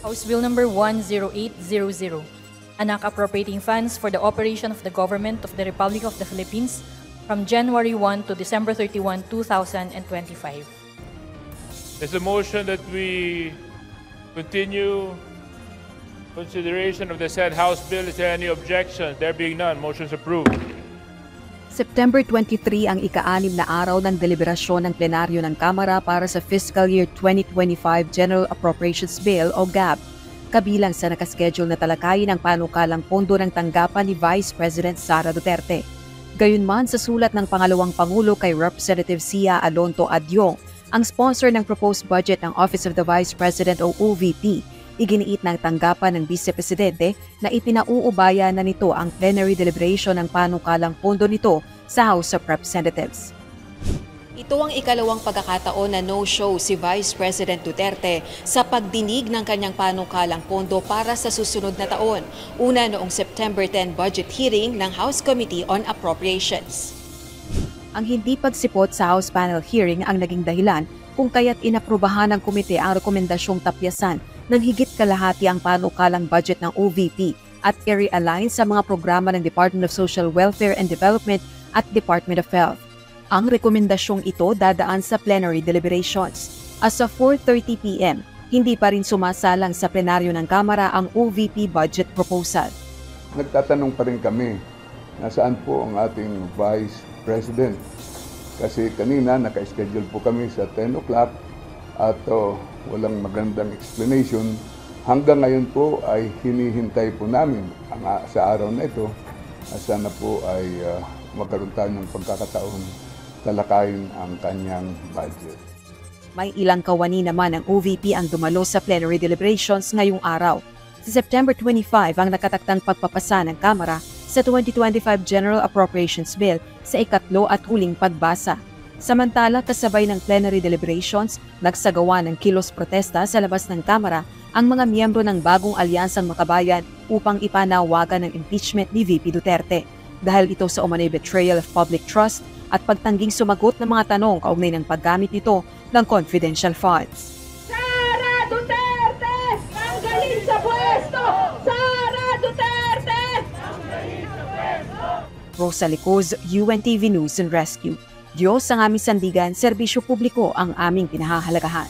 House Bill number 10800, an act appropriating funds for the operation of the government of the Republic of the Philippines from January 1 to December 31, 2025. There's a motion that we continue consideration of the said House bill. Is there any objection? There being none, motion is approved. September 23 ang ika-6 na araw ng deliberasyon ng plenaryo ng Kamara para sa Fiscal Year 2025 General Appropriations Bill o GAB, kabilang sa nakaschedule na talakayin ang panukalang pondo ng tanggapan ni Vice President Sara Duterte. Gayunman sa sulat ng pangalawang Pangulo kay Representative Sia Alonto Adyong, ang sponsor ng proposed budget ng Office of the Vice President o OVP, iginiit ng tanggapan ng Vice Presidente na ipinauubaya na nito ang plenary deliberation ng panukalang pondo nito sa House of Representatives. Ito ang ikalawang pagkakataon na no-show si Vice President Duterte sa pagdinig ng kanyang panukalang pondo para sa susunod na taon, una noong September 10 budget hearing ng House Committee on Appropriations. Ang hindi pagsipot sa House panel hearing ang naging dahilan kung kaya't inaprubahan ng komite ang rekomendasyong tapyasan ng higit kalahati ang panukalang budget ng OVP at i-realign sa mga programa ng Department of Social Welfare and Development at Department of Health. Ang rekomendasyong ito dadaan sa plenary deliberations. As of 4:30 p.m., hindi pa rin sumasalang sa plenaryo ng Kamara ang OVP budget proposal. Nagtatanong pa rin kami, nasaan po ang ating Vice President? Kasi kanina naka-schedule po kami sa 10 o'clock at walang magandang explanation. Hanggang ngayon po ay hinihintay po namin sa araw na ito. Sana po ay magkaroon tayo ng pagkakataon talakayin ang kanyang budget. May ilang kawani naman ng OVP ang dumalo sa plenary deliberations ngayong araw. Sa September 25 ang nakataktang pagpapasa ng Kamara sa 2025 General Appropriations Bill sa ikatlo at huling pagbasa. Samantala, kasabay ng plenary deliberations, nagsagawa ng kilos protesta sa labas ng Kamara ang mga miyembro ng bagong Alyansang Makabayan upang ipanawagan ng impeachment ni VP Duterte. Dahil ito sa umano'y betrayal of public trust at pagtangging sumagot ng mga tanong kaugnay ng paggamit nito ng confidential funds. Sara Duterte! Tanggalin sa pwesto! Sara Duterte! Tanggalin sa pwesto! Rosa Licoz, UNTV News and Rescue. Diyos ang aming sandigan, serbisyo publiko ang aming pinahahalagahan.